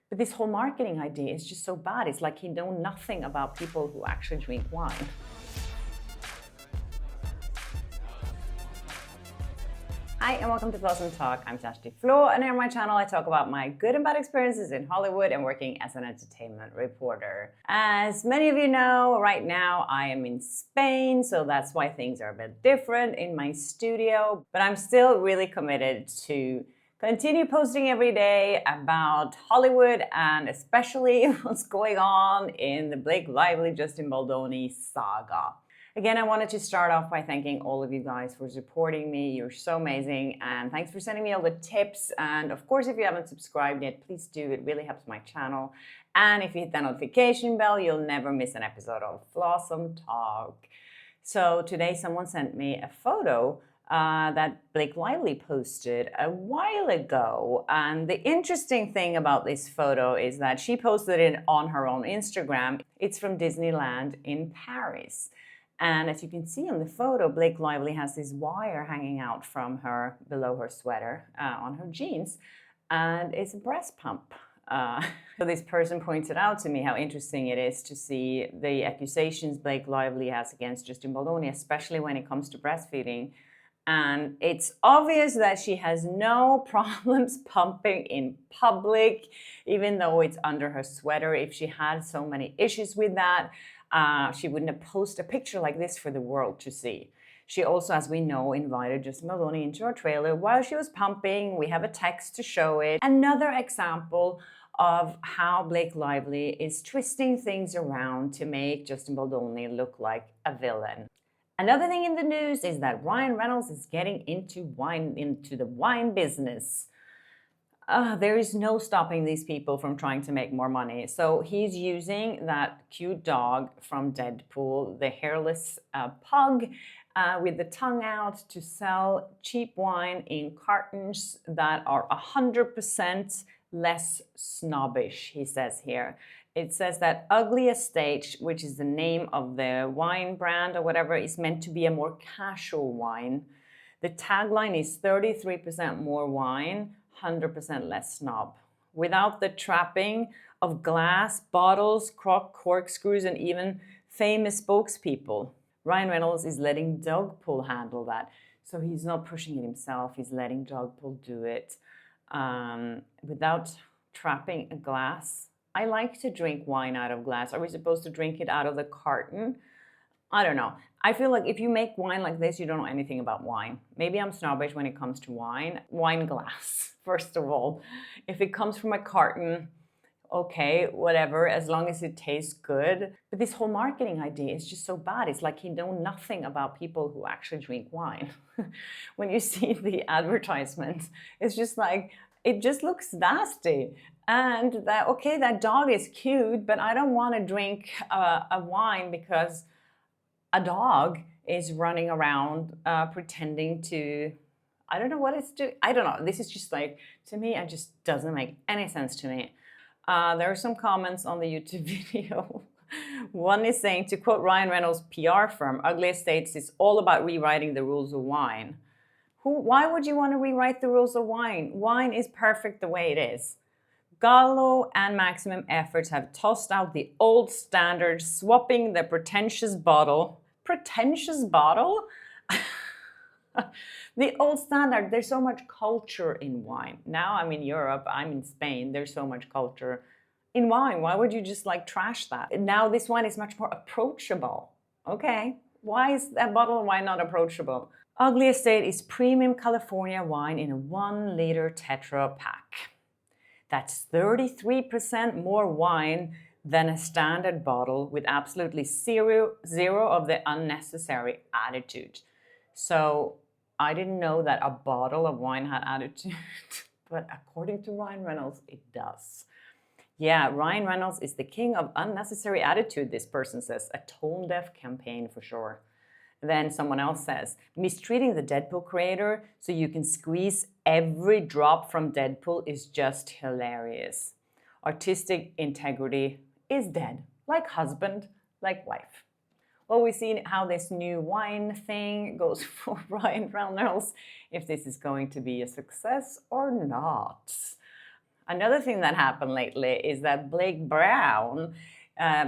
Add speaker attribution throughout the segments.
Speaker 1: But this whole marketing idea is just so bad. It's like he knows nothing about people who actually drink wine. Hi and welcome to Flaa and Talk. I'm Kjersti Flaa, and here on my channel I talk about my good and bad experiences in Hollywood and working as an entertainment reporter. As many of you know, right now I am in Spain, so that's why things are a bit different in my studio, but I'm still really committed to continue posting every day about Hollywood and especially what's going on in the Blake Lively, Justin Baldoni saga. Again, I wanted to start off by thanking all of you guys for supporting me. You're so amazing, and thanks for sending me all the tips. And of course, if you haven't subscribed yet, please do. It really helps my channel. And if you hit that notification bell, you'll never miss an episode of Flaa and Talk. So today someone sent me a photo that Blake Lively posted a while ago. And the interesting thing about this photo is that she posted it on her own Instagram. It's from Disneyland in Paris. And as you can see on the photo, Blake Lively has this wire hanging out from her, below her sweater, on her jeans, and it's a breast pump. So this person pointed out to me how interesting it is to see the accusations Blake Lively has against Justin Baldoni, especially when it comes to breastfeeding. And it's obvious that she has no problems pumping in public, even though it's under her sweater. If she had so many issues with that, she wouldn't have posted a picture like this for the world to see. She also, as we know, invited Justin Baldoni into her trailer while she was pumping. We have a text to show it. Another example of how Blake Lively is twisting things around to make Justin Baldoni look like a villain. Another thing in the news is that Ryan Reynolds is getting into the wine business. There is no stopping these people from trying to make more money. So he's using that cute dog from Deadpool, the hairless pug with the tongue out, to sell cheap wine in cartons that are 100% less snobbish, he says here. It says that Ugly Estate, which is the name of the wine brand or whatever, is meant to be a more casual wine. The tagline is 33% more wine, 100% less snob. Without the trapping of glass, bottles, corkscrews, and even famous spokespeople. Ryan Reynolds is letting Dogpool handle that. So he's not pushing it himself, he's letting Dogpool do it. Without trapping a glass. I like to drink wine out of glass. Are we supposed to drink it out of the carton? I don't know. I feel like if you make wine like this, you don't know anything about wine. Maybe I'm snobbish when it comes to wine. Wine glass, first of all. If it comes from a carton, okay, whatever, as long as it tastes good. But this whole marketing idea is just so bad. It's like he knows nothing about people who actually drink wine. When you see the advertisements, it's just like, it just looks nasty. And that, okay, that dog is cute, but I don't want to drink a wine because a dog is running around pretending to, I don't know what it's doing. I don't know. This is just like, to me, it just doesn't make any sense to me. There are some comments on the YouTube video. One is saying, to quote Ryan Reynolds' PR firm, Ugly Estates is all about rewriting the rules of wine. Why would you want to rewrite the rules of wine? Wine is perfect the way it is. Gallo and Maximum Efforts have tossed out the old standard, swapping the pretentious bottle. Pretentious bottle? The old standard. There's so much culture in wine. Now I'm in Europe, I'm in Spain, there's so much culture in wine. Why would you just like trash that? Now this wine is much more approachable. Okay, why is that bottle of wine not approachable? Ugly Estate is premium California wine in a 1 liter Tetra pack. That's 33% more wine than a standard bottle, with absolutely zero of the unnecessary attitude. So I didn't know that a bottle of wine had attitude, but according to Ryan Reynolds, it does. Yeah, Ryan Reynolds is the king of unnecessary attitude, this person says. A tone-deaf campaign for sure. Then someone else says, mistreating the Deadpool creator so you can squeeze every drop from Deadpool is just hilarious. Artistic integrity is dead, like husband, like wife. Well, we've seen how this new wine thing goes for Ryan Reynolds, if this is going to be a success or not. Another thing that happened lately is that Blake Brown,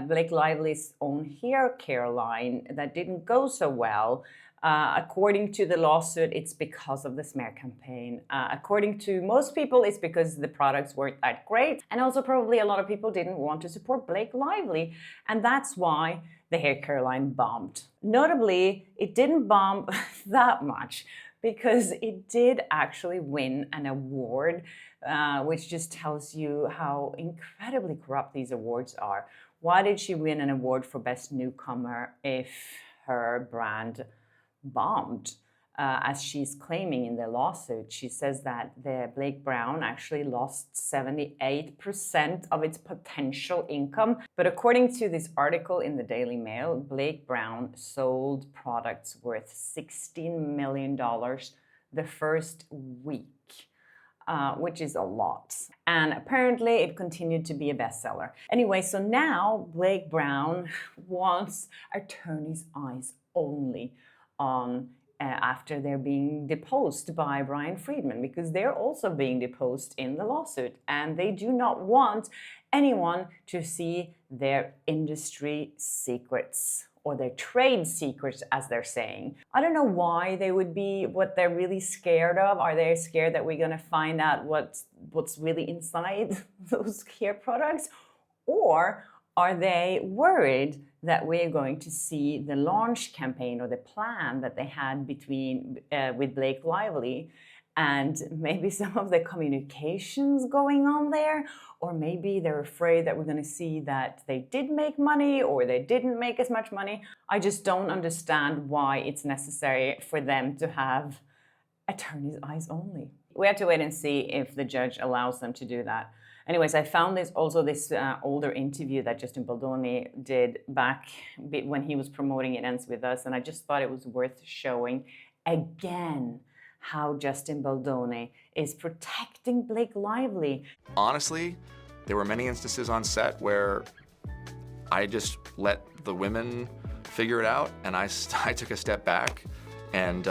Speaker 1: Blake Lively's own hair care line that didn't go so well. According to the lawsuit, it's because of the smear campaign. According to most people, it's because the products weren't that great. And also probably a lot of people didn't want to support Blake Lively. And that's why the hair care line bombed. Notably, it didn't bomb that much because it did actually win an award, which just tells you how incredibly corrupt these awards are. Why did she win an award for Best Newcomer if her brand bombed, as she's claiming in the lawsuit? She says that the Blake Brown actually lost 78% of its potential income. But according to this article in the Daily Mail, Blake Brown sold products worth $16 million the first week, which is a lot. And apparently it continued to be a bestseller. Anyway, so now Blake Brown wants attorney's eyes only on after they're being deposed by Bryan Freedman, because they're also being deposed in the lawsuit, and they do not want anyone to see their industry secrets or their trade secrets, as they're saying. I don't know why they would be what they're really scared of. Are they scared that we're gonna find out what's really inside those hair products? Or are they worried that we're going to see the launch campaign or the plan that they had with Blake Lively, and maybe some of the communications going on there? Or maybe they're afraid that we're going to see that they did make money or they didn't make as much money. I just don't understand why it's necessary for them to have attorney's eyes only. We have to wait and see if the judge allows them to do that. Anyways, I found this older interview that Justin Baldoni did back when he was promoting It Ends With Us, and I just thought it was worth showing again how Justin Baldoni is protecting Blake Lively.
Speaker 2: Honestly, there were many instances on set where I just let the women figure it out, and I took a step back and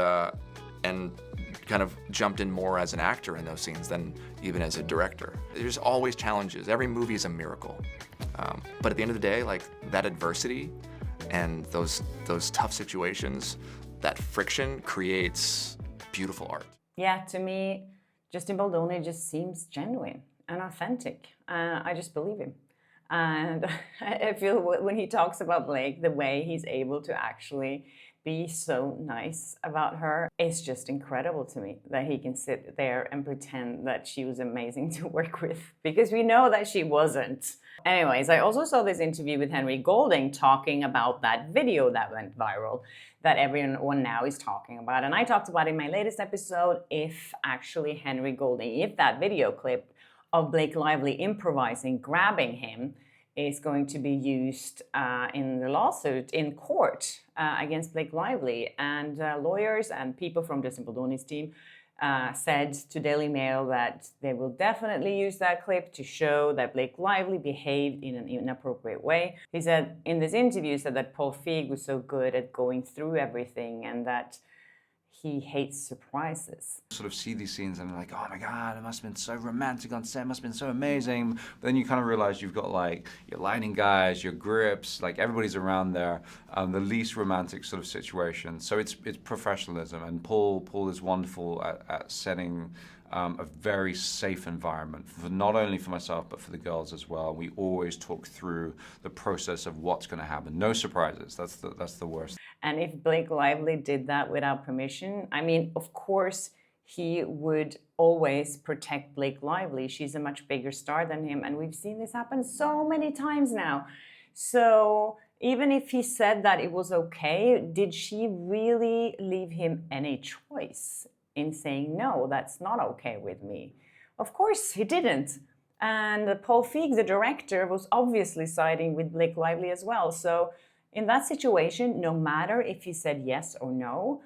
Speaker 2: kind of jumped in more as an actor in those scenes than even as a director. There's always challenges. Every movie is a miracle. But at the end of the day, like, that adversity and those tough situations, that friction creates beautiful art.
Speaker 1: Yeah, to me, Justin Baldoni just seems genuine and authentic. I just believe him. And I feel when he talks about Blake, the way he's able to actually be so nice about her, it's just incredible to me that he can sit there and pretend that she was amazing to work with, because we know that she wasn't. Anyways, I also saw this interview with Henry Golding talking about that video that went viral that everyone now is talking about. And I talked about in my latest episode if actually Henry Golding, if that video clip of Blake Lively improvising, grabbing him, is going to be used in the lawsuit in court against Blake Lively. And lawyers and people from Justin Baldoni's team said to Daily Mail that they will definitely use that clip to show that Blake Lively behaved in an inappropriate way. He said in this interview, said that Paul Feig was so good at going through everything and that he hates surprises.
Speaker 3: Sort of see these scenes and I'm like, oh my God, it must have been so romantic on set, it must have been so amazing. But then you kind of realize you've got like your lighting guys, your grips, like everybody's around there, the least romantic sort of situation. So it's professionalism, and Paul is wonderful at setting a very safe environment, for not only for myself, but for the girls as well. We always talk through the process of what's going to happen. No surprises, that's the worst.
Speaker 1: And if Blake Lively did that without permission, I mean, of course, he would always protect Blake Lively. She's a much bigger star than him, and we've seen this happen so many times now. So even if he said that it was okay, did she really leave him any choice in saying, no, that's not okay with me? Of course he didn't. And Paul Feig, the director, was obviously siding with Blake Lively as well. So in that situation, no matter if he said yes or no,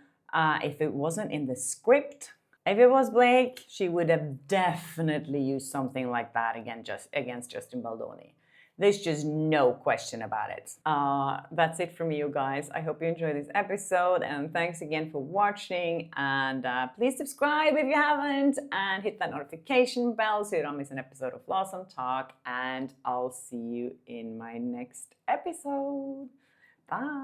Speaker 1: if it wasn't in the script, if it was Blake, she would have definitely used something like that against Justin Baldoni. There's just no question about it. That's it from me, you guys. I hope you enjoyed this episode, and thanks again for watching. And please subscribe if you haven't, and hit that notification bell so you don't miss an episode of Law & Talk. And I'll see you in my next episode. Bye.